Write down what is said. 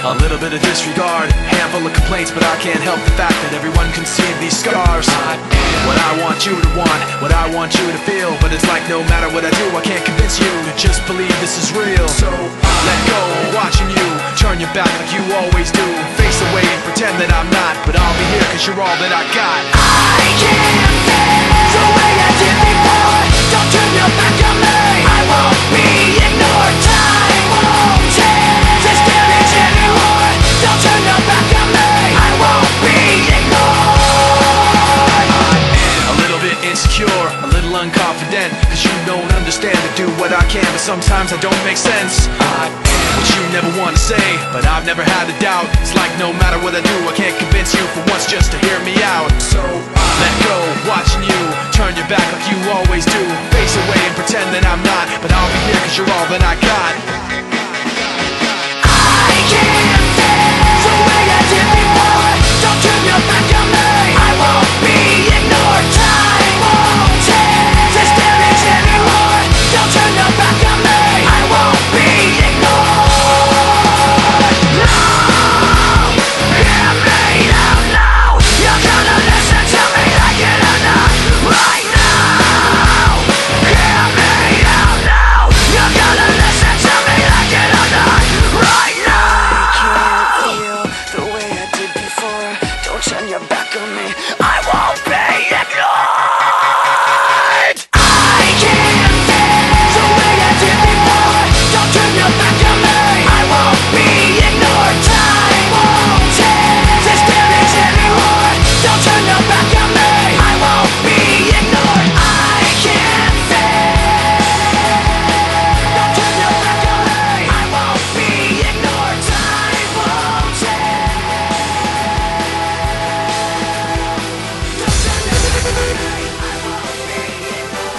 A little bit of disregard, handful of complaints, but I can't help the fact that everyone can see these scars. I am what I want you to want, what I want you to feel, but it's like no matter what I do, I can't convince you to just believe this is real. So let go, watching you turn your back like you always do. Face away and pretend that I'm not, but I'll be here cause you're all that I got. I can't feel the way I did before. Don't turn your back on me, I won't be ignored. Time won't change this damage anymore. Don't turn your back on me, I won't be ignored. A little bit insecure, a little unconfident, cause you don't understand to do what I can, but sometimes I don't make sense. I am what you never want to say, but I've never had a doubt. It's like no matter what I do, I can't convince you for once just to hear me out. So let go, watching you turn your back like you always do. Face away and pretend that I'm not, but I'll be here cause you're all that I got. I can't feel the way I did before. Don't turn your back on me, I won't be ignored. Time won't change this damage anymore. Don't turn your back on me, I won't be ignored. No, hear me out now. You're gonna listen to me like it or not. Right now, hear me out now. You're gonna listen to me like it or not. Right now. I can't feel the way I did before. Don't turn your back on me, I won't be ignored. I can't feel the way I did before. Don't turn your back on me, I won't be ignored. Time won't change this damage anymore. Don't turn your back on me, I won't be ignored. I can't feel. Don't turn your back on me, I won't be ignored. Time won't change. Don't turn your back on me, I won't be ignored.